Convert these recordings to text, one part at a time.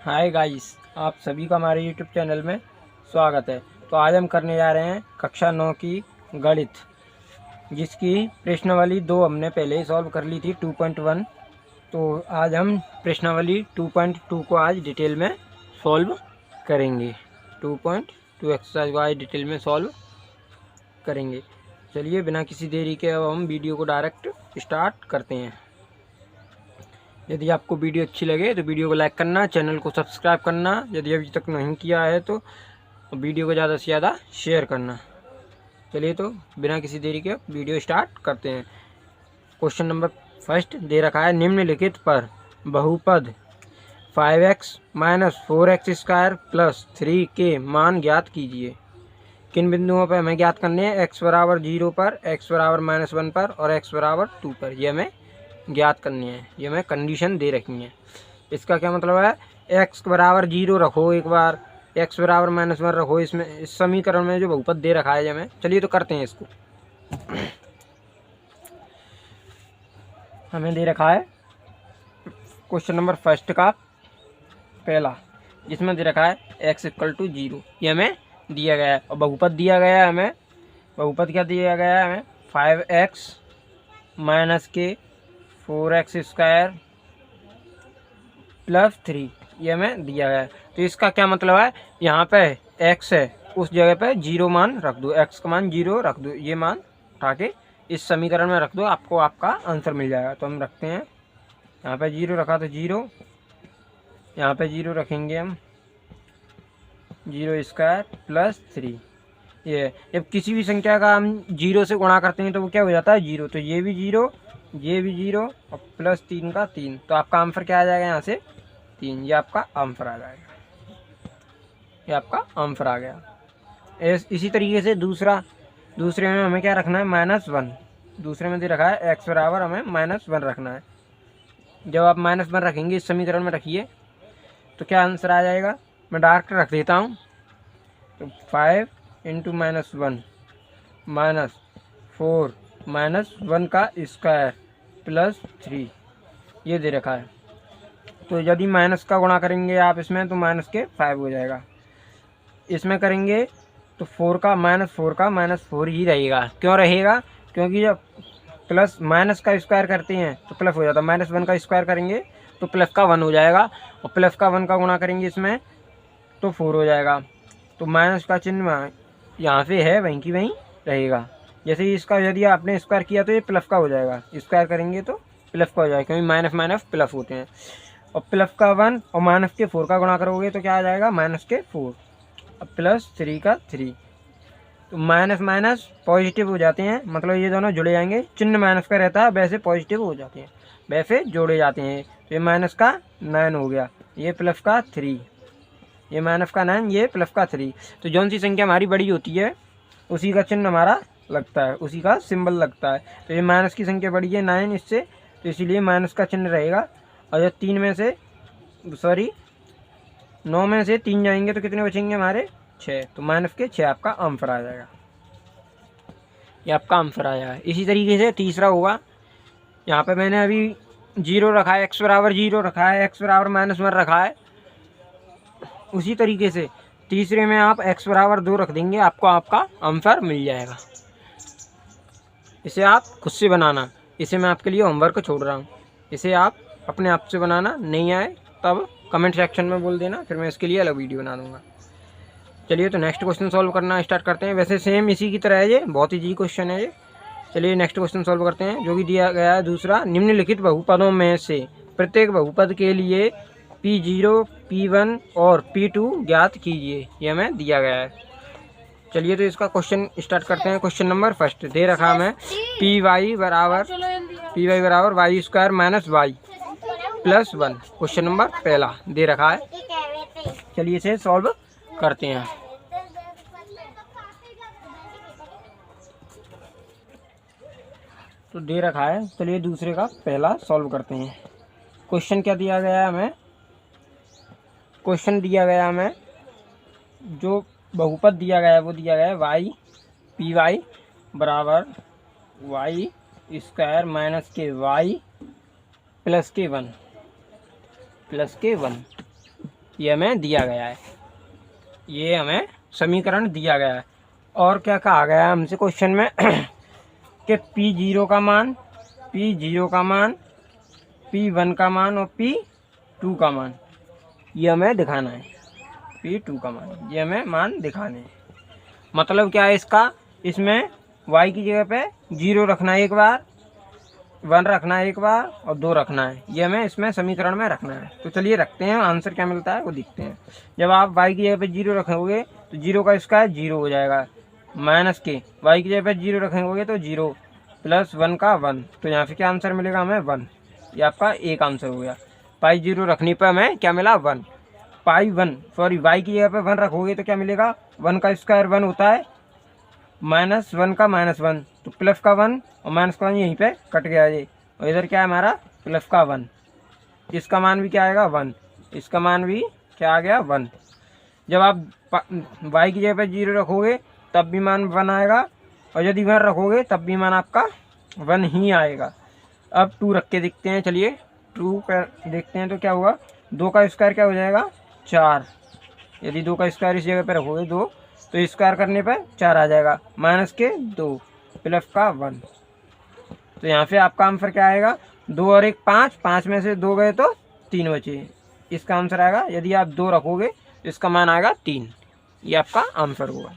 Hi guys, आप सभी का हमारे यूट्यूब चैनल में स्वागत है। तो आज हम करने जा रहे हैं कक्षा 9 की गणित, जिसकी प्रश्नावली 2 हमने पहले ही सॉल्व कर ली थी 2.1। तो आज हम प्रश्नावली 2.2 को आज डिटेल में सॉल्व करेंगे। 2.2 एक्सरसाइज को आज डिटेल में सॉल्व करेंगे। चलिए बिना किसी देरी के अब हम वीडियो को डायरेक्ट स्टार्ट करते हैं। यदि आपको वीडियो अच्छी लगे तो वीडियो को लाइक करना, चैनल को सब्सक्राइब करना यदि अभी तक नहीं किया है तो वीडियो को ज़्यादा से ज़्यादा शेयर करना। चलिए तो बिना किसी देरी के वीडियो स्टार्ट करते हैं। क्वेश्चन नंबर फर्स्ट दे रखा है, निम्नलिखित पर बहुपद 5x - 4x² + 3 के मान ज्ञात कीजिए। किन बिंदुओं पर हमें ज्ञात करने हैं? x = 0 पर, x = -1 पर और x = 2 पर। ये हमें ज्ञात करनी है, ये हमें कंडीशन दे रखी है। इसका क्या मतलब है? x = 0 रखो एक बार, x = -1 रखो। इसमें इस समीकरण में जो बहुपद दे रखा है हमें, चलिए तो करते हैं इसको। हमें दे रखा है क्वेश्चन नंबर फर्स्ट का पहला, जिसमें दे रखा है x = 0। ये हमें दिया गया है और बहुपद दिया गया है हमें। बहुपद क्या दिया गया है हमें? 5x - 4x² + 3, ये हमें दिया गया है। तो इसका क्या मतलब है? यहाँ पे x है, उस जगह पे 0 मान रख दो, x का मान 0 रख दो। ये मान उठा के इस समीकरण में रख दो, आपको आपका आंसर मिल जाएगा। तो हम रखते हैं, यहाँ पे 0 रखा तो 0, यहाँ पे 0 रखेंगे हम, 0² + 3। ये जब किसी भी संख्या का हम 0 से गुणा करते हैं तो वो क्या हो जाता है? 0। तो ये भी 0, ये भी 0 और +3 का 3। तो आपका आंसर क्या आ जाएगा? यहाँ से 3। ये आपका आंसर आ जाएगा, ये आपका आंसर आ गया। इसी तरीके से दूसरे में हमें क्या रखना है? -1। दूसरे में दे रखा है x = हमें -1 रखना है। जब आप -1 रखेंगे, इस समीकरण में रखिए, तो क्या आंसर आ जाएगा? मैं डायरेक्ट रख देता हूँ। तो 5 × -1 -4 -1 का स्क्वायर + 3, ये दे रखा है। तो यदि माइनस का गुणा करेंगे आप इसमें तो -5 हो जाएगा। इसमें करेंगे तो 4 का -4 ही रहेगा। क्यों रहेगा? क्योंकि जब प्लस माइनस का स्क्वायर करते हैं तो प्लस हो जाता है। -1 का स्क्वायर करेंगे तो प्लस का 1 हो जाएगा और प्लस का 1 का गुणा करेंगे इसमें तो 4 हो जाएगा। तो माइनस का चिन्ह यहाँ से है, वहीं की वहीं रहेगा। जैसे ही इसका यदि आपने स्क्वायर किया तो ये प्लस का हो जाएगा, स्क्वायर करेंगे तो प्लस का हो जाएगा, क्योंकि माइनस प्लस होते हैं। और प्लस का 1 और -4 का गुणा करोगे तो क्या आ जाएगा? -4 और +3 का 3। तो माइनस पॉजिटिव हो जाते हैं, मतलब ये दोनों जुड़े जाएंगे। चिन्ह माइनस का रहता है, वैसे पॉजिटिव हो जाते हैं, वैसे जोड़े जाते हैं। तो ये माइनस का 9 हो गया, ये प्लस का 3, ये माइनस का 9, ये प्लस का 3। तो जौन सी संख्या हमारी बड़ी होती है उसी का चिन्ह हमारा लगता है, उसी का सिंबल लगता है। तो ये माइनस की संख्या बड़ी है 9 इससे, तो इसीलिए माइनस का चिन्ह रहेगा। और जब 9 में से 3 जाएंगे तो कितने बचेंगे हमारे? 6। तो -6 आपका आंसर आ जाएगा, ये आपका आंसर आ जाएगा। इसी तरीके से तीसरा होगा। यहाँ पे मैंने अभी 0 रखा है, x = 0 रखा है, x = -1 रखा है। उसी तरीके से तीसरे में आप x = 2 रख देंगे, आपको आपका आंसर मिल जाएगा। इसे आप खुद से बनाना, इसे मैं आपके लिए होमवर्क छोड़ रहा हूँ। इसे आप अपने आप से बनाना, नहीं आए तब कमेंट सेक्शन में बोल देना, फिर मैं इसके लिए अलग वीडियो बना दूँगा। चलिए तो नेक्स्ट क्वेश्चन सॉल्व करना स्टार्ट करते हैं। वैसे सेम इसी की तरह है, ये बहुत ही इजी क्वेश्चन है ये। चलिए नेक्स्ट क्वेश्चन सॉल्व करते हैं, जो कि दिया गया है दूसरा। निम्नलिखित बहुपदों में से प्रत्येक बहुपद के लिए P0, P1 और P2 ज्ञात कीजिए। ये हमें दिया गया है। चलिए तो इसका क्वेश्चन स्टार्ट करते हैं। क्वेश्चन नंबर फर्स्ट दे रखा हमें पी वाई बराबर y² - y + 1। क्वेश्चन नंबर पहला दे रखा है, चलिए इसे सॉल्व करते हैं। तो दे रखा है, चलिए दूसरे का पहला सॉल्व करते हैं। क्वेश्चन क्या दिया गया है हमें? क्वेश्चन दिया गया हमें, जो बहुपद दिया गया है वो दिया गया है py बराबर y² - y + k1 + k1। ये हमें दिया गया है, ये हमें समीकरण दिया गया है। और क्या कहा गया है हमसे क्वेश्चन में कि P0 का मान, P0 का मान, P1 का मान और P2 का मान ये हमें दिखाना है। P2 का मान ये हमें मान दिखाने हैं। मतलब क्या है इसका, इसमें y की जगह पे 0 रखना है एक बार, 1 रखना है एक बार और 2 रखना है। ये हमें इसमें समीकरण में रखना है। तो चलिए रखते हैं, आंसर क्या मिलता है वो देखते हैं। जब आप y की जगह पे 0 रखोगे तो 0 का स्क्वायर 0 हो जाएगा, माइनस के y की जगह पे 0 रखेंगे तो 0 प्लस 1 का 1, तो यहाँ पे क्या आंसर मिलेगा हमें 1। ये आपका एक आंसर हो गया। पाई 0 रखने पर हमें क्या मिला 1। पाई 1 सॉरी y की जगह पे 1 रखोगे तो क्या मिलेगा, 1 का स्क्वायर 1 होता है, माइनस 1 का माइनस 1, तो प्लस का 1 और माइनस का 1 यहीं पे कट गया ये। और इधर क्या है हमारा प्लस का 1, इसका मान भी क्या आएगा 1, इसका मान भी क्या आ गया 1। जब आप y की जगह पे 0 रखोगे तब भी मान 1 आएगा, और यदि 1 रखोगे तब भी मान आपका 1 ही आएगा। अब 2 रख के देखते हैं, चलिए 2 पर देखते हैं तो क्या होगा, 2 का स्क्वायर क्या हो जाएगा 4। यदि 2 का स्क्वायर इस जगह पे रखोगे 2 तो स्क्वायर करने पर 4 आ जाएगा, माइनस के 2 प्लस का 1। तो यहाँ पे आपका आंसर क्या आएगा, 2 और 1 5, 5 में से 2 गए तो 3 बचे, इसका आंसर आएगा। यदि आप 2 रखोगे तो इसका मान आएगा 3, ये आपका आंसर होगा।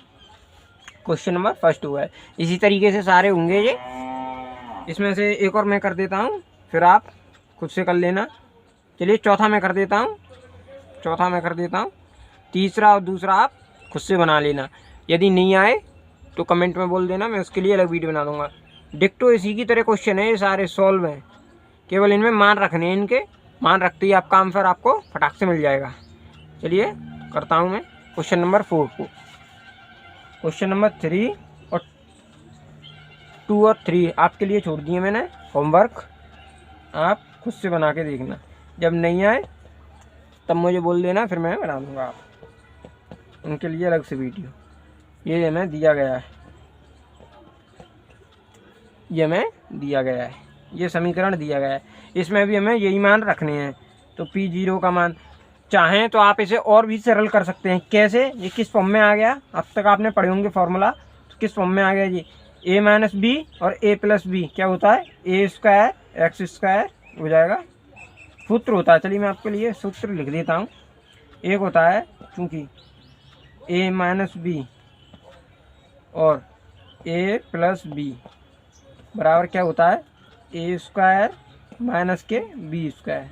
क्वेश्चन नंबर फर्स्ट हुआ है। इसी तरीके से सारे होंगे ये, इसमें से एक और मैं कर देता हूँ, फिर आप खुद से कर लेना। चलिए चौथा मैं कर देता हूँ, तीसरा और दूसरा आप खुद से बना लेना। यदि नहीं आए तो कमेंट में बोल देना, मैं उसके लिए अलग वीडियो बना दूंगा। डिक्टो इसी की तरह क्वेश्चन है, ये सारे सॉल्व हैं, केवल इनमें मान रखने हैं। इनके मान रखते ही आपका आंसर आपको फटाक से मिल जाएगा। चलिए करता हूँ मैं क्वेश्चन नंबर 4 को। क्वेश्चन नंबर 3 और 2 और 3 आपके लिए छोड़ दिए मैंने होमवर्क, आप खुद से बना के देखना। जब नहीं आए तब मुझे बोल देना, फिर मैं बना दूँगा आप उनके लिए अलग से वीडियो। ये हमें दिया गया है, ये हमें दिया गया है, ये समीकरण दिया गया है, इसमें भी हमें यही मान रखने हैं। तो P0 का मान, चाहें तो आप इसे और भी सरल कर सकते हैं। कैसे, ये किस फॉर्म में आ गया, अब तक आपने पढ़े होंगे फॉर्मूला, तो किस फॉर्म में आ गया जी, a माइनस बी और a प्लस बी क्या होता है, a स्क्वायर एक्स स्क्वायर हो जाएगा, सूत्र होता है। चलिए मैं आपके लिए सूत्र लिख देता हूँ। एक होता है चूँकि a माइनस बी और a प्लस बी बराबर क्या होता है, a स्क्वायर माइनस के बी स्क्वायर,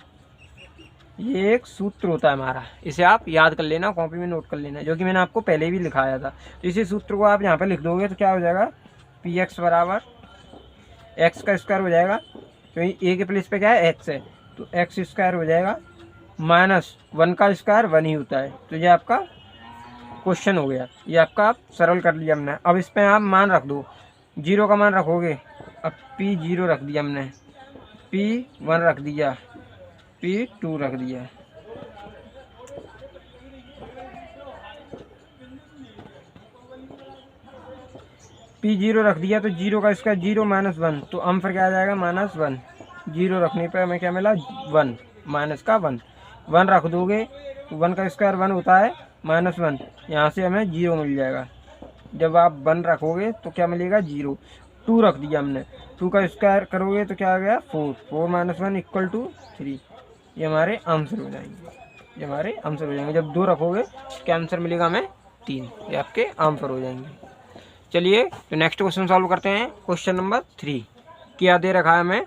ये एक सूत्र होता है हमारा। इसे आप याद कर लेना, कॉपी में नोट कर लेना, जो कि मैंने आपको पहले भी लिखाया था। तो इसी सूत्र को आप यहाँ पे लिख दोगे तो क्या हो जाएगा, px बराबर x का स्क्वायर हो जाएगा, क्योंकि a के प्लेस पे क्या है x है, तो x स्क्वायर हो जाएगा, माइनस 1 का स्क्वायर 1 ही होता है। तो ये आपका क्वेश्चन हो गया, ये आपका आप सरल कर लिया हमने। अब इस पर आप मान रख दो, 0 का मान रखोगे, अब P0 रख दिया हमने, P1 रख दिया, P2 रख दिया, P0 रख दिया, तो 0 का स्क्वायर 0 माइनस 1, तो आंसर क्या आ जाएगा -1। 0 रखने पर हमें क्या मिला 1, माइनस का 1, 1 रख दोगे तो 1 का स्क्वायर 1 होता है, -1, यहाँ से हमें 0 मिल जाएगा। जब आप 1 रखोगे तो क्या मिलेगा 0। 2 रख दिया हमने, 2 का स्क्वायर करोगे तो क्या आ गया 4, 4 माइनस 1 इक्वल टू 3, ये हमारे आंसर हो जाएंगे, ये हमारे आंसर हो जाएंगे। जब 2 रखोगे क्या आंसर मिलेगा हमें 3, ये आपके आंसर हो जाएंगे। चलिए तो नेक्स्ट क्वेश्चन सॉल्व करते हैं। क्वेश्चन नंबर 3 क्या दे रखा है हमें,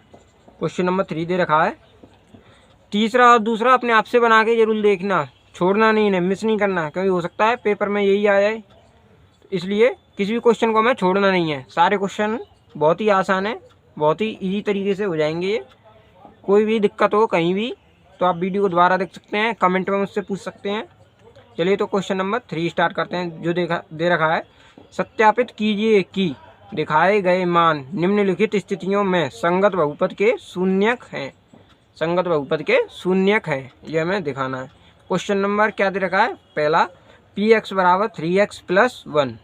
क्वेश्चन नंबर 3 दे रखा है, तीसरा और दूसरा अपने आप से बना के जरूर देखना, छोड़ना नहीं है, मिस नहीं करना, क्योंकि हो सकता है पेपर में यही आ जाए, इसलिए किसी भी क्वेश्चन को हमें छोड़ना नहीं है। सारे क्वेश्चन बहुत ही आसान है, बहुत ही इजी तरीके से हो जाएंगे ये। कोई भी दिक्कत हो कहीं भी तो आप वीडियो को दोबारा देख सकते हैं, कमेंट में मुझसे पूछ सकते हैं। चलिए तो क्वेश्चन नंबर 3 स्टार्ट करते हैं। जो दे रखा है, सत्यापित कीजिए कि दिखाए गए मान निम्नलिखित स्थितियों में संगत बहुपद के शून्यक हैं, संगत बहुपद के शून्यक हैं, ये हमें दिखाना है। क्वेश्चन नंबर क्या दे रखा है, पहला px बराबर 3x प्लस 1,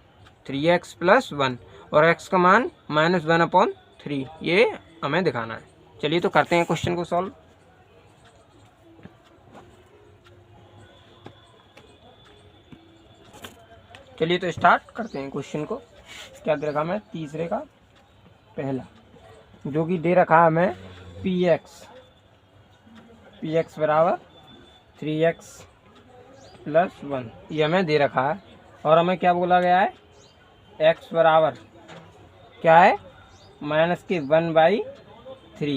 3x प्लस 1 और x का मान -1/3, ये हमें दिखाना है। चलिए तो करते हैं क्वेश्चन को सॉल्व। चलिए तो स्टार्ट करते हैं क्वेश्चन को। क्या दे रखा हमें? तीसरे का पहला, जो कि दे रखा है हमें पी एक्स बराबर 3x + 1, ये हमें दे रखा है। और हमें क्या बोला गया है? x बराबर क्या है? -1/3 है,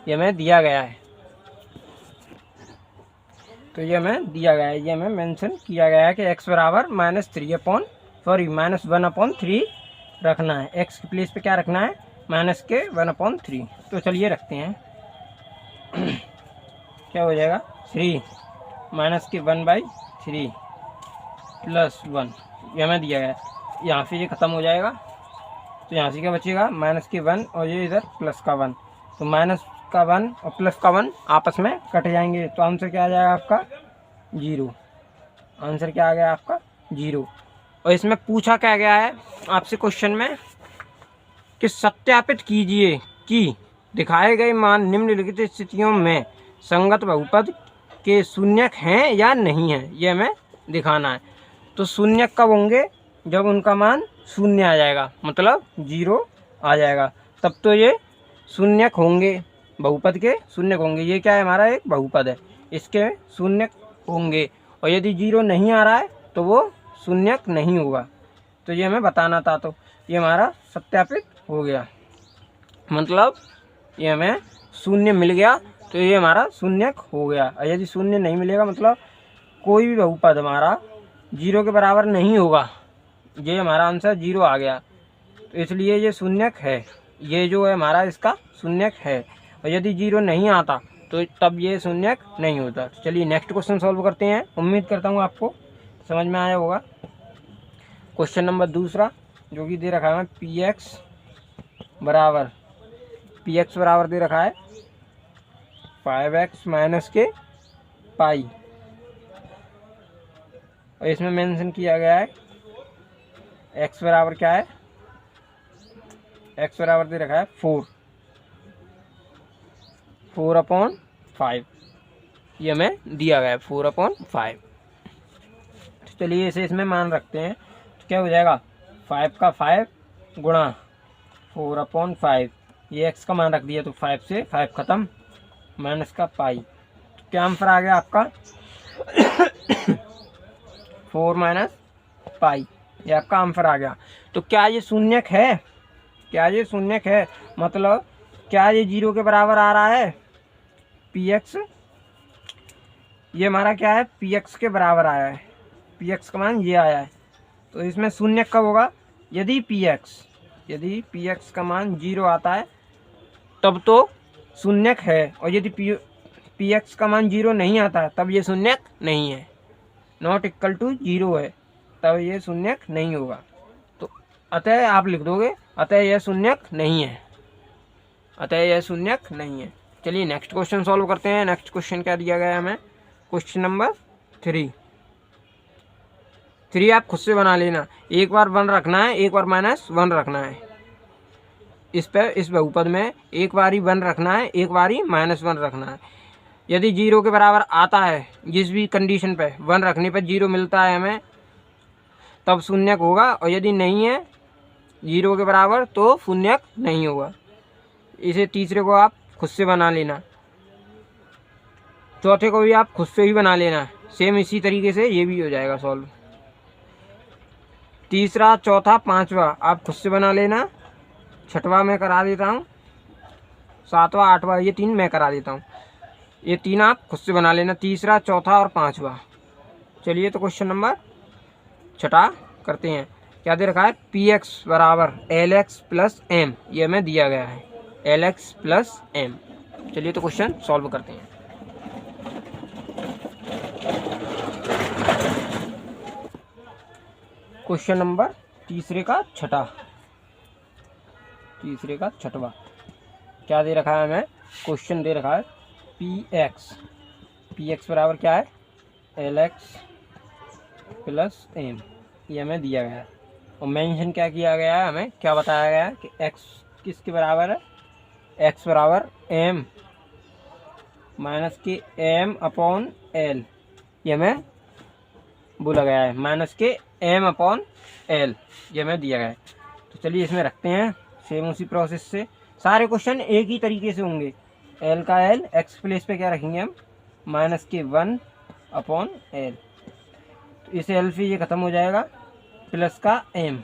ये हमें दिया गया है। तो ये हमें दिया गया है, ये हमें मेंशन किया गया है कि x बराबर -1/3 रखना है। x की प्लेस पे क्या रखना है? -1/3। तो चलिए रखते हैं। क्या हो जाएगा? 3 -1/3 + 1, ये हमें दिया गया है। यहाँ से ये ख़त्म हो जाएगा, तो यहाँ से क्या बचेगा? -1 और ये इधर +1, तो -1 और +1 आपस में कट जाएंगे। तो आंसर क्या आ जाएगा आपका? 0। आंसर क्या आ गया आपका? 0। और इसमें पूछा क्या गया है आपसे क्वेश्चन में कि सत्यापित कीजिए कि दिखाए गए मान निम्नलिखित स्थितियों में संगत बहुपद के शून्यक हैं या नहीं हैं, ये हमें दिखाना है। तो शून्यक कब होंगे? जब उनका मान 0 आ जाएगा, मतलब 0 आ जाएगा, तब तो ये शून्यक होंगे, बहुपद के शून्यक होंगे। ये क्या है? हमारा एक बहुपद है, इसके शून्यक होंगे। और यदि 0 नहीं आ रहा है तो वो शून्यक नहीं होगा। तो ये हमें बताना था, तो ये हमारा सत्यापित हो गया, मतलब ये हमें 0 मिल गया, तो ये हमारा शून्यक हो गया। और यदि 0 नहीं मिलेगा, मतलब कोई भी बहुपद हमारा 0 के बराबर नहीं होगा, ये हमारा आंसर 0 आ गया, तो इसलिए ये शून्यक है। ये जो है हमारा इसका शून्यक है। और यदि 0 नहीं आता तो तब ये शून्यक नहीं होता। तो चलिए नेक्स्ट क्वेश्चन सॉल्व करते हैं। उम्मीद करता हूँ आपको समझ में आया होगा। क्वेश्चन नंबर दूसरा, जो कि दे रखा है पी एक्स बराबर दे रखा है 5x - पाई, और इसमें मेंशन किया गया है x बराबर क्या है? x बराबर दे रखा है 4/5, ये हमें दिया गया है 4/5। तो चलिए इसे इसमें मान रखते हैं। तो क्या हो जाएगा? 5 का 5 गुणा 4/5, ये x का मान रख दिया, तो 5 से 5 खत्म, माइनस का पाई। तो क्या आंसर आ गया आपका? 4 - पाई, ये आपका आंसर आ गया। तो क्या ये शून्यक है? क्या ये शून्यक है? मतलब क्या ये 0 के बराबर आ रहा है? पी एक्स, ये हमारा क्या है? पी एक्स के बराबर आया है, पी एक्स का मान ये आया है। तो इसमें शून्यक कब होगा? यदि पी एक्स का मान 0 आता है तब तो शून्यक है, और यदि पी एक्स का मान 0 नहीं आता है तब ये शून्यक नहीं है, नॉट इक्वल टू 0 है, तब ये शून्यक नहीं होगा। तो अतः आप लिख दोगे अतः यह शून्यक नहीं है, अतः यह शून्यक नहीं है। चलिए नेक्स्ट क्वेश्चन सॉल्व करते हैं। नेक्स्ट क्वेश्चन क्या दिया गया है हमें? क्वेश्चन नंबर 3 आप खुद से बना लेना। एक बार 1 रखना है, एक बार -1 रखना है। इस बहुपद में एक बारी 1 रखना है, एक बारी -1 रखना है। यदि 0 के बराबर आता है, जिस भी कंडीशन पे 1 रखने पर 0 मिलता है हमें, तब शून्यक होगा। और यदि नहीं है 0 के बराबर तो शून्यक नहीं होगा। इसे तीसरे को आप खुद से बना लेना, चौथे को भी आप खुद से ही बना लेना। सेम इसी तरीके से ये भी हो जाएगा सॉल्व। तीसरा, चौथा, पांचवा आप खुद से बना लेना। छठवां मैं करा देता हूँ, सातवां, आठवां, ये 3 मैं करा देता हूँ। ये 3 आप खुद से बना लेना, तीसरा, चौथा और पांचवा। चलिए तो क्वेश्चन नंबर 6 करते हैं। क्या दे रखा है? पी एक्स बराबर LX + M, ये हमें दिया गया है LX + M। चलिए तो क्वेश्चन सॉल्व करते हैं। क्वेश्चन नंबर तीसरे का छठवा। क्या दे रखा है हमें? क्वेश्चन दे रखा है पी एक्स बराबर क्या है? LX + M, ये हमें दिया गया है। और मेंशन क्या किया गया है? हमें क्या बताया गया है कि x किसके बराबर है? x बराबर M - M/L, ये हमें वो लगाया है माइनस के m/l, ये हमें दिया गया है। तो चलिए इसमें रखते हैं सेम उसी प्रोसेस से। सारे क्वेश्चन एक ही तरीके से होंगे। l का l, x प्लेस पे क्या रखेंगे हम, माइनस के 1/l। तो इस l से ये खत्म हो जाएगा, प्लस का m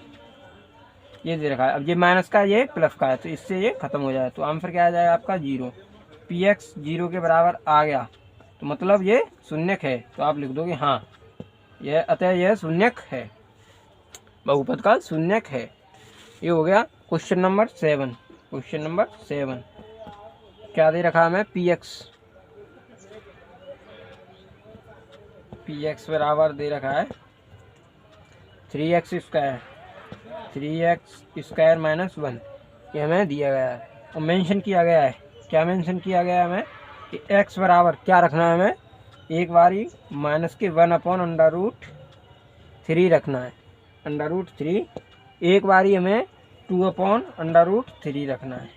ये दे रखा है। अब ये माइनस का ये प्लस का है, तो इससे ये खत्म हो जाएगा। तो आंसर क्या आ जाएगा आपका 0। px 0 के बराबर आ गया, तो मतलब ये शून्यक है। तो आप लिख दोगे हाँ, यह अतः यह शून्यक है, बहुपद का शून्यक है। ये हो गया क्वेश्चन नंबर 7। क्वेश्चन नंबर 7 क्या दे रखा हमें, px बराबर दे रखा है 3x स्क्वायर माइनस 1, ये हमें दिया गया है। और मेंशन किया गया है, क्या मेंशन किया गया है हमें कि x बराबर क्या रखना है हमें, एक बारी माइनस के 1/√3 रखना है, √3। एक बारी हमें 2/√3 रखना है।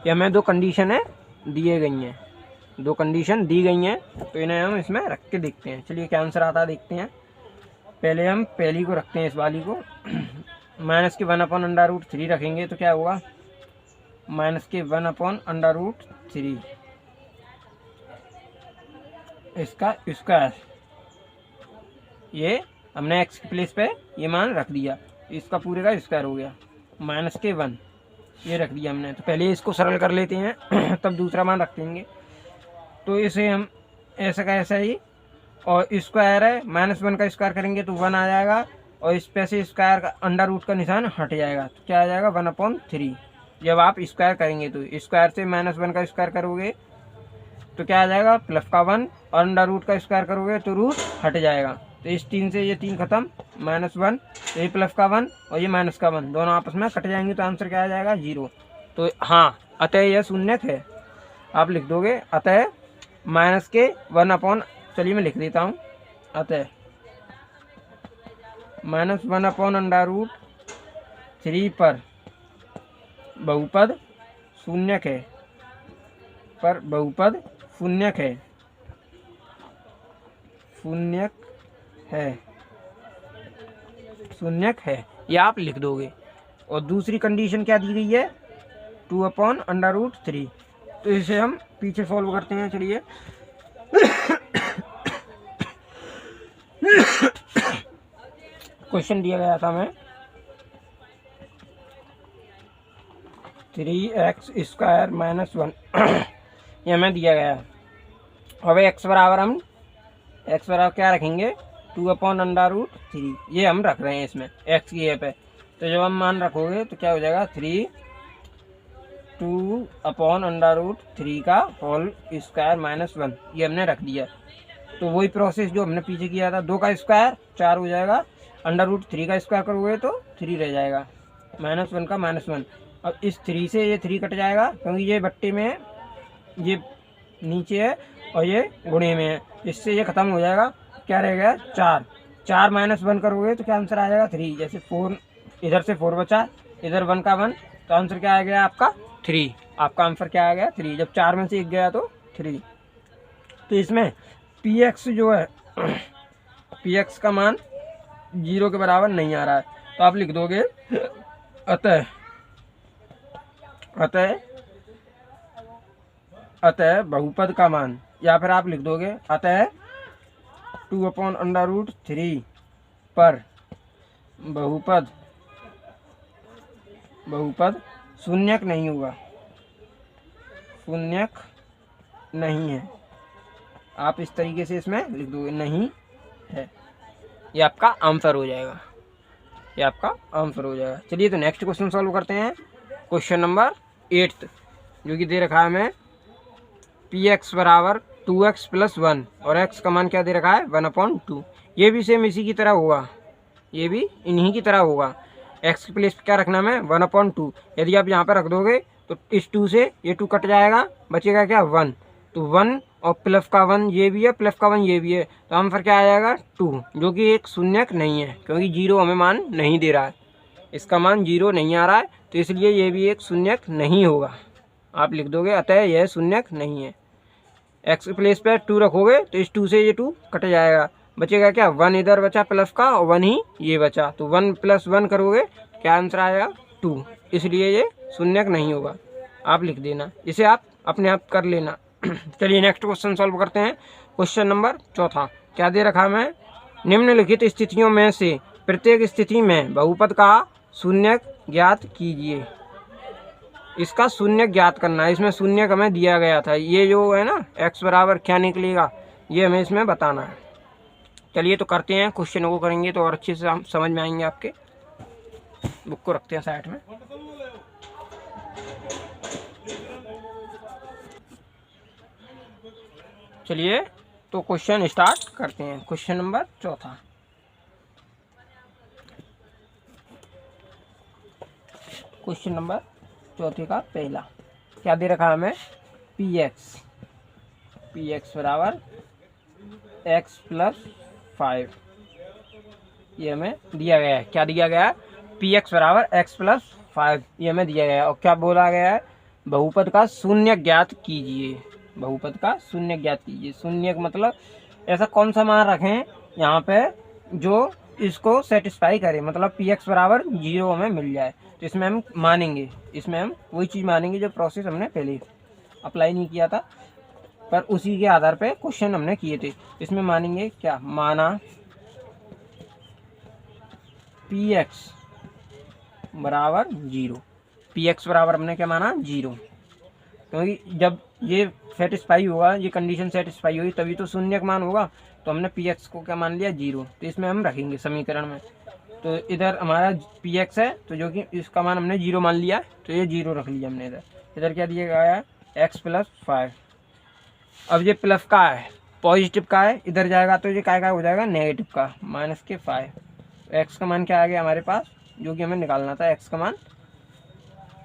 ये हमें दो कंडीशन है दिए गई हैं, दो कंडीशन दी गई हैं, तो इन्हें हम इसमें रख के देखते हैं। चलिए क्या आंसर आता है देखते हैं। पहले हम पहली को रखते हैं, इस वाली को माइनस के 1/√3 रखेंगे तो क्या होगा, माइनस के 1/√3 इसका स्क्वायर। ये हमने x की प्लेस पे ये मान रख दिया, इसका पूरे का स्क्वायर हो गया, माइनस के 1 ये रख दिया हमने। तो पहले इसको सरल कर लेते हैं तब दूसरा मान रख देंगे। तो इसे हम ऐसा का ऐसा ही, और स्क्वायर है, -1 का स्क्वायर करेंगे तो 1 आ जाएगा, और इस पे से स्क्वायर का अंडर रूट का निशान हट जाएगा, तो क्या आ जाएगा 1/3। जब आप स्क्वायर करेंगे तो स्क्वायर से -1 का स्क्वायर करोगे तो क्या आ जाएगा प्लस का 1, और अंडर रूट का स्क्वायर करोगे तो रूट हट जाएगा। तो इस 3 से ये 3 खत्म, -1, तो ये प्लस का 1 और ये माइनस का 1 दोनों आपस में कट जाएंगे, तो आंसर क्या आ जाएगा 0। तो हाँ, अतः यह शून्यक है। आप लिख दोगे अतः माइनस के 1/, चलिए मैं लिख देता हूँ, अतः -1/√3 पर बहुपद शून्यक है, पर बहुपद शून्यक है, शून्यक है, शून्यक है, ये आप लिख दोगे। और दूसरी कंडीशन क्या दी गई है, 2/√3। तो इसे हम पीछे सॉल्व करते हैं। चलिए क्वेश्चन दिया गया था हमें 3x स्क्वायर माइनस 1 ये हमें दिया गया है। अब x बराबर हम क्या रखेंगे, 2/√3 ये हम रख रहे हैं इसमें x की है पे। तो जब हम मान रखोगे तो क्या हो जाएगा 2/√3 का होल स्क्वायर माइनस 1, ये हमने रख दिया। तो वही प्रोसेस जो हमने पीछे किया था, 2 का स्क्वायर 4 हो जाएगा, √3 का स्क्वायर करोगे तो 3 रह जाएगा, -1 का -1। अब इस 3 से ये 3 कट जाएगा, क्योंकि ये बट्टे में है, ये नीचे है और ये गुणे में है, इससे ये खत्म हो जाएगा। क्या रहेगा 4 -1 करोगे तो क्या आंसर आ जाएगा 3। जैसे 4 इधर से 4 बचा, इधर 1 का 1, तो आंसर क्या आ गया आपका 3। आपका आंसर क्या आ गया 3। जब 4 में से 1 गया तो 3। तो इसमें px जो है px का मान 0 के बराबर नहीं आ रहा है, तो आप लिख दोगे अतः बहुपद का मान, या फिर आप लिख दोगे अतः 2/√3 पर बहुपद शून्यक नहीं होगा, शून्यक नहीं है। आप इस तरीके से इसमें लिख दोगे नहीं है, ये आपका आंसर हो जाएगा, ये आपका आंसर हो जाएगा। चलिए तो नेक्स्ट क्वेश्चन सॉल्व करते हैं। क्वेश्चन नंबर 8 जो कि दे रखा है हमें px बराबर 2x + 1 और x का मान क्या दे रखा है 1/2। ये भी सेम इसी की तरह होगा, ये भी इन्हीं की तरह होगा। x की प्लेस पे क्या रखना है 1/2। यदि आप यहाँ पर रख दोगे तो इस 2 से ये 2 कट जाएगा, बचेगा क्या 1। तो 1 और प्लस का 1 ये भी है, प्लस का 1 ये भी है, तो आंसर क्या आ जाएगा 2, जो कि एक शून्यक नहीं है, क्योंकि 0 हमें मान नहीं दे रहा है, इसका मान 0 नहीं आ रहा है, तो इसलिए ये भी एक शून्यक नहीं होगा। आप लिख दोगे अतः यह शून्यक नहीं है। x की प्लेस पे 2 रखोगे तो इस 2 से ये 2 कट जाएगा, बचेगा क्या, 1 इधर बचा प्लस का और 1 ही ये बचा, तो 1 + 1 करोगे क्या आंसर आएगा 2, इसलिए ये शून्यक नहीं होगा। आप लिख देना, इसे आप अपने आप कर लेना। चलिए नेक्स्ट क्वेश्चन सॉल्व करते हैं। क्वेश्चन नंबर 4 क्या दे रखा है, निम्नलिखित स्थितियों में से प्रत्येक स्थिति में बहुपद का शून्यक ज्ञात कीजिए। इसका शून्यक ज्ञात करना है, इसमें शून्यक हमें दिया गया था, ये जो है ना x बराबर क्या निकलेगा ये हमें इसमें बताना है। चलिए तो करते हैं, क्वेश्चन को करेंगे तो और अच्छे से हम समझ में आएंगे आपके। बुक को रखते हैं साइड में। चलिए तो क्वेश्चन स्टार्ट करते हैं। क्वेश्चन नंबर 4 क्वेश्चन नंबर 4 का पहला क्या दे रखा है हमें, px बराबर x + 5, ये हमें दिया गया है। क्या दिया गया है, px बराबर x + 5, ये हमें दिया गया है। और क्या बोला गया है, बहुपद का शून्यक ज्ञात कीजिए। बहुपद का शून्यक ज्ञात कीजिए। शून्यक मतलब ऐसा कौन सा मान रखें यहाँ पे जो इसको सेटिस्फाई करे, मतलब px बराबर 0 हमें मिल जाए। तो इसमें हम मानेंगे, इसमें हम वही चीज़ मानेंगे जो प्रोसेस हमने पहले अप्लाई नहीं किया था, पर उसी के आधार पे क्वेश्चन हमने किए थे। इसमें मानेंगे क्या, माना px बराबर 0। px बराबर हमने क्या माना 0, क्योंकि जब ये सेटिस्फाई होगा, ये कंडीशन सेटिस्फाई होगी तभी तो शून्यक मान होगा। तो हमने px को क्या मान लिया 0, तो इसमें हम रखेंगे समीकरण में। तो इधर हमारा px है, तो जो कि इसका मान हमने 0 मान लिया, तो ये 0 रख लिया हमने। इधर क्या दिया गया है, x + 5। अब ये प्लस का है, पॉजिटिव का है, इधर जाएगा तो ये क्या हो जाएगा, नेगेटिव का, -5। x का मान क्या आ गया हमारे पास, जो कि हमें निकालना था, x का मान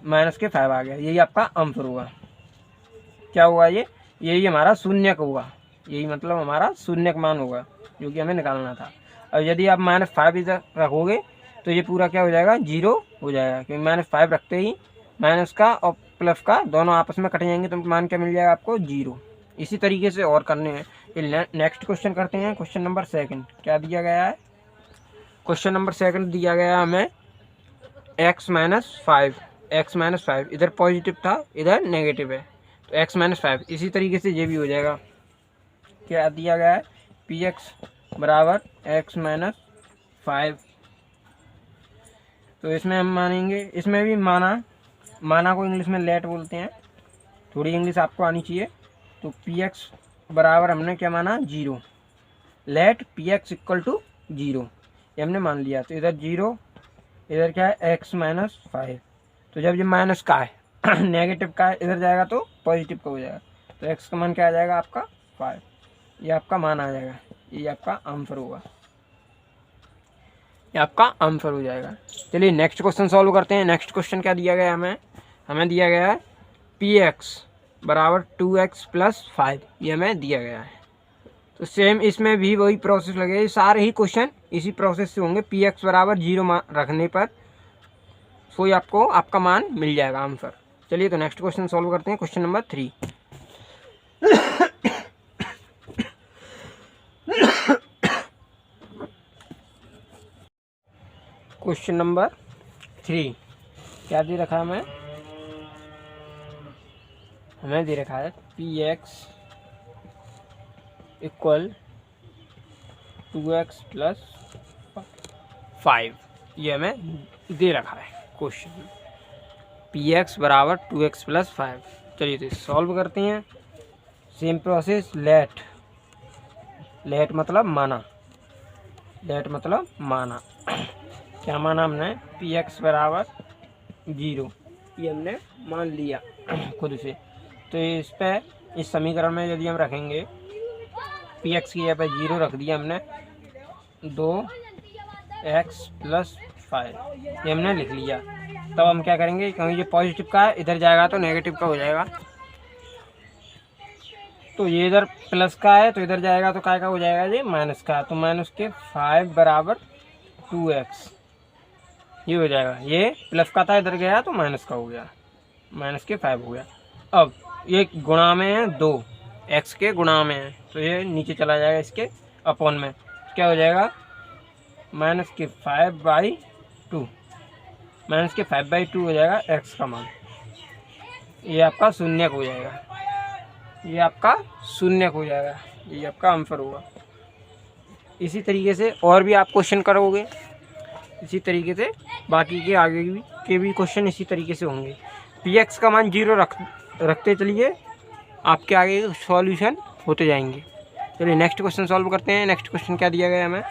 -5 आ गया। यही आपका आंसर होगा। क्या हुआ, ये यही हमारा शून्यक होगा, यही मतलब हमारा शून्यक मान होगा जो कि हमें निकालना था। अब यदि आप -5 इधर रखोगे तो ये पूरा क्या हो जाएगा, 0 हो जाएगा, क्योंकि -5 रखते ही माइनस का और प्लस का दोनों आपस में कट जाएंगे, तो मान क्या मिल जाएगा आपको 0। इसी तरीके से और करने हैं। नेक्स्ट क्वेश्चन करते हैं। क्वेश्चन नंबर 2 क्या दिया गया है, क्वेश्चन नंबर 2 दिया गया है हमें x - 5, इधर पॉजिटिव था इधर नेगेटिव है, तो x - 5। इसी तरीके से ये भी हो जाएगा। क्या दिया गया है, px बराबर x - 5, तो इसमें हम मानेंगे, इसमें भी माना को इंग्लिश में लेट बोलते हैं, थोड़ी इंग्लिश आपको आनी चाहिए। तो px बराबर हमने क्या माना 0, लेट px = 0, ये हमने मान लिया। तो इधर 0, इधर क्या है x - 5, तो जब ये माइनस का है नेगेटिव का है, इधर जाएगा तो पॉजिटिव का हो जाएगा, तो x का मान क्या आ जाएगा आपका 5, ये आपका मान आ जाएगा, ये आपका आंसर होगा, ये आपका आंसर हो जाएगा। चलिए नेक्स्ट क्वेश्चन सॉल्व करते हैं। नेक्स्ट क्वेश्चन क्या दिया गया है हमें दिया गया है px बराबर 2x + 5, ये हमें दिया गया है। तो सेम इसमें भी वही प्रोसेस लगेगा, सारे ही क्वेश्चन इसी प्रोसेस से होंगे। px बराबर 0 रखने पर कोई आपको आपका मान मिल जाएगा आंसर। चलिए तो नेक्स्ट क्वेश्चन सॉल्व करते हैं। क्वेश्चन नंबर 3 क्वेश्चन नंबर 3 क्या दे रखा है हमें दे रखा है px = 2x + 5, ये हमें दे रखा है क्वेश्चन। px बराबर 2x + 5। चलिए तो सॉल्व करते हैं। सेम प्रोसेस, लेट मतलब माना, क्या माना हमने, px बराबर 0, ये हमने मान लिया खुद से। तो इस पे इस समीकरण में यदि हम रखेंगे px की जगह पे 0 रख दिया हमने, 2x + 5, ये हमने लिख लिया। तब हम क्या करेंगे, क्योंकि ये पॉजिटिव का है, इधर जाएगा तो नेगेटिव का हो जाएगा, तो ये इधर प्लस का है तो इधर जाएगा तो क्या का हो जाएगा, ये माइनस का, तो -5 बराबर 2x, ये हो जाएगा। ये प्लस का था, इधर गया तो माइनस का हो गया, -5 हो गया। अब ये गुणा में है 2, x के गुणा में है, तो ये नीचे चला जाएगा इसके अपॉन में, क्या हो जाएगा माइनस के 5/2, माइनस के 5/2 हो जाएगा एक्स का मान। ये आपका शून्यक हो जाएगा, ये आपका शून्यक हो जाएगा, ये आपका आंसर होगा। इसी तरीके से और भी आप क्वेश्चन करोगे, इसी तरीके से बाकी के आगे भी क्वेश्चन इसी तरीके से होंगे। पी एक्स का मान 0 रखते चलिए, आपके आगे सॉल्यूशन होते जाएंगे। चलिए नेक्स्ट क्वेश्चन सॉल्व करते हैं। नेक्स्ट क्वेश्चन क्या दिया गया है हमें,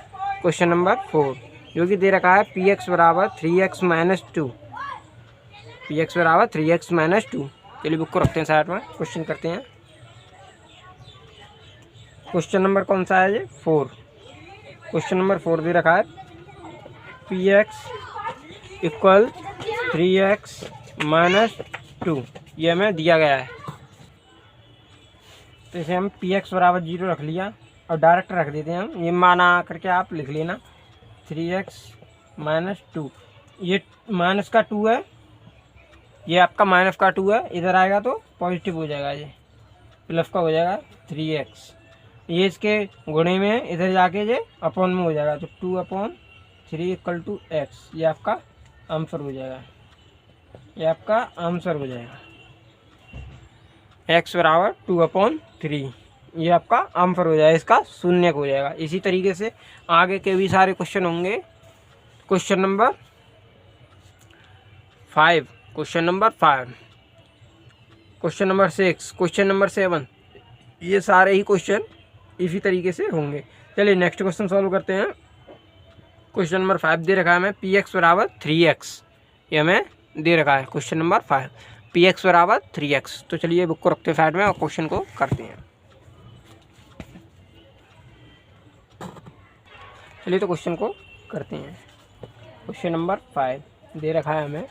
क्वेश्चन नंबर 4, जो कि दे रखा है पी एक्स बराबर 3x - 2, पी एक्स बराबर 3x - 2। चलिए बुक को रखते हैं साइड में, क्वेश्चन करते हैं। क्वेश्चन नंबर कौन सा है ये, 4। क्वेश्चन नंबर 4 दे रखा है पी एक्स इक्वल 3x - 2, ये हमें दिया गया है। तो इसे हम पी एक्स बराबर 0 रख लिया और डायरेक्ट रख देते हैं हम, ये माना करके आप लिख लेना 3x - 2। ये माइनस का 2 है, ये आपका माइनस का 2 है, इधर आएगा तो पॉजिटिव हो जाएगा, ये प्लस का हो जाएगा 3x। ये इसके गुणे में इधर जाके ये अपॉन में हो जाएगा, तो 2/3 = x। ये आपका आंसर हो जाएगा, ये आपका आंसर हो जाएगा x बराबर 2/3, ये आपका आंसर हो जाएगा, इसका शून्यक हो जाएगा। इसी तरीके से आगे के भी सारे क्वेश्चन होंगे। Question number 5, question number 5, question number 6, question number 7, ये सारे ही क्वेश्चन इसी तरीके से होंगे। चलिए नेक्स्ट क्वेश्चन सॉल्व करते हैं। क्वेश्चन नंबर 5 दे रखा है हमें पी एक्स बराबर 3x, ये हमें दे रखा है क्वेश्चन नंबर 5, पी एक्स बराबर 3x। तो चलिए बुक को रखते हैं साइड में और क्वेश्चन को करते हैं। चलिए तो क्वेश्चन को करते हैं। क्वेश्चन नंबर 5 दे रखा है हमें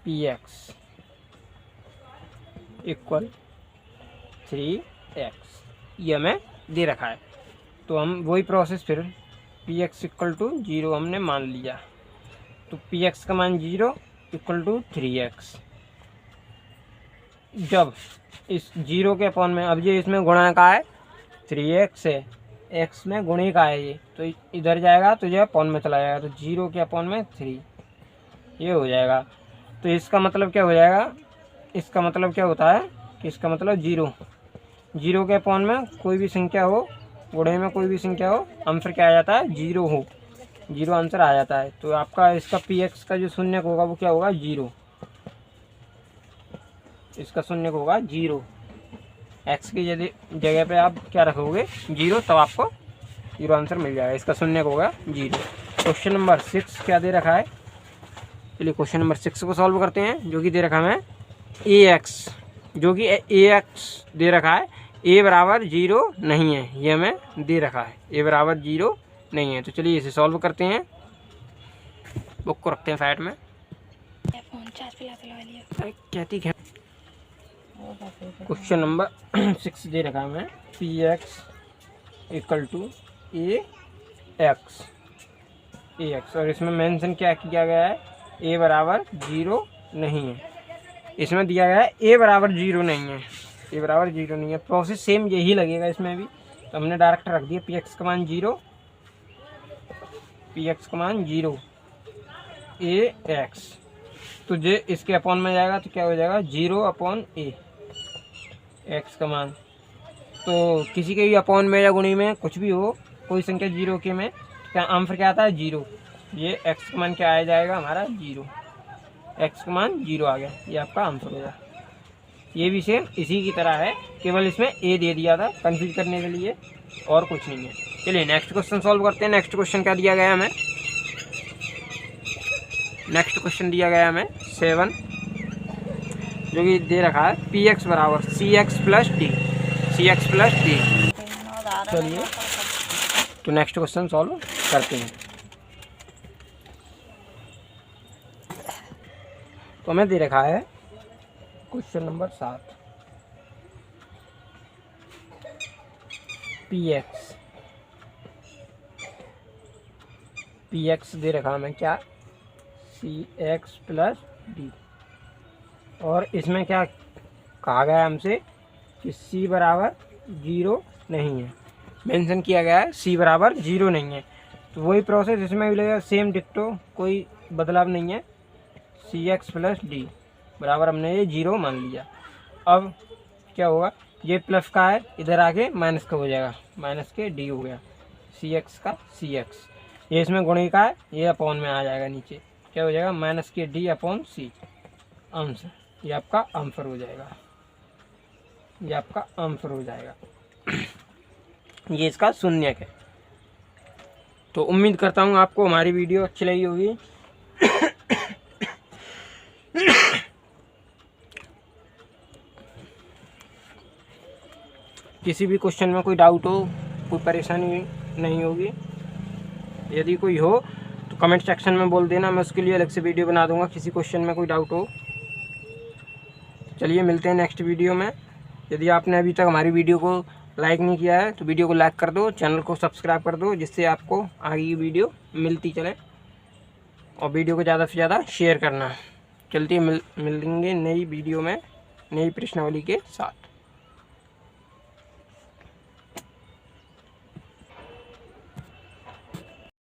पी एक्स इक्वल 3x, ये हमें दे रखा है। तो हम वही प्रोसेस फिर पी एक्स इक्वल टू 0 हमने मान लिया, तो पी एक्स का मान 0 = 3x। जब इस 0 के अपॉन में, अब ये इसमें गुणा का है 3x है, x में गुणे का है ये, तो इधर जाएगा तो ये अपॉन में चला जाएगा, तो 0 के अपॉन में 3, ये हो जाएगा। तो इसका मतलब क्या हो जाएगा, इसका मतलब क्या होता है कि इसका मतलब 0 के अपॉन में कोई भी संख्या हो, गुणे में कोई भी संख्या हो, आंसर क्या आ जाता है 0 हो, 0 आंसर आ जाता है। तो आपका इसका पी एक्स का जो शून्यक होगा वो क्या होगा 0, इसका शून्यक होगा 0। एक्स की यदि जगह पे आप क्या रखोगे 0, तब आपको 0 आंसर मिल जाएगा, इसका शून्यक होगा 0। क्वेश्चन नंबर 6 क्या दे रखा है, चलिए क्वेश्चन नंबर 6 को सॉल्व करते हैं। जो कि दे रखा है ax, जो कि ax दे रखा है, a बराबर 0 नहीं है, ये हमें दे रखा है a बराबर 0 नहीं है। तो चलिए इसे सॉल्व करते हैं, बुक को रखते हैं साइड में। कहती है क्वेश्चन नंबर 6 दे रखा है हमें P X equal to ax, और इसमें मेंशन क्या किया गया है, a बराबर 0 नहीं है। इसमें दिया गया है a बराबर 0 नहीं है, a बराबर 0 नहीं है। प्रोसेस सेम यही लगेगा इसमें भी, तो हमने डायरेक्ट रख दिया पी एक्स का मान 0, पी एक्स का मान 0 ax, तो जे इसके अपॉन में जाएगा तो क्या हो जाएगा 0/a, x का मान। तो किसी के भी अपॉन में या गुणी में कुछ भी हो, कोई संख्या 0 के में, क्या आंसर क्या आता है 0, ये x का मान क्या आ जाएगा हमारा 0, x का मान 0 आ गया, ये आपका आंसर होगा। ये भी सेम इसी की तरह है, केवल इसमें a दे दिया था कंफ्यूज करने के लिए, और कुछ नहीं है। चलिए नेक्स्ट क्वेश्चन सॉल्व करते हैं। नेक्स्ट क्वेश्चन क्या दिया गया हमें, नेक्स्ट क्वेश्चन दिया गया हमें 7, जो कि दे रखा है पी एक्स बराबर cx + d, cx + d। चलिए तो नेक्स्ट क्वेश्चन सॉल्व करते हैं। तो हमें दे रखा है क्वेश्चन नंबर 7, पी एक्स दे रखा हमें क्या cx + d, और इसमें क्या कहा गया हमसे कि c बराबर 0 नहीं है, मेंशन किया गया है सी बराबर 0 नहीं है। तो वही प्रोसेस इसमें भी लगेगा, सेम डिक्टो, कोई बदलाव नहीं है। सी एक्स प्लस डी बराबर हमने ये 0 मान लिया। अब क्या होगा, ये प्लस का है, इधर आके माइनस का हो जाएगा, माइनस के डी हो गया, सी एक्स का सी एक्स। ये इसमें गुणे का है, ये अपॉन में आ जाएगा नीचे, क्या हो जाएगा माइनस के डी अपॉन सी आंसर। ये आपका आंसर हो जाएगा, ये आपका आंसर हो जाएगा। ये इसका शून्यक है। तो उम्मीद करता हूँ आपको हमारी वीडियो अच्छी लगी होगी। किसी भी क्वेश्चन में कोई डाउट हो, कोई परेशानी नहीं होगी, यदि कोई हो तो कमेंट सेक्शन में बोल देना, मैं उसके लिए अलग से वीडियो बना दूंगा किसी क्वेश्चन में कोई डाउट हो। चलिए मिलते हैं नेक्स्ट वीडियो में। यदि आपने अभी तक हमारी वीडियो को लाइक नहीं किया है तो वीडियो को लाइक कर दो, चैनल को सब्सक्राइब कर दो, जिससे आपको आगे की वीडियो मिलती चले, और वीडियो को ज़्यादा से ज़्यादा शेयर करना। चलते मिलेंगे नई वीडियो में नई प्रश्नावली के साथ।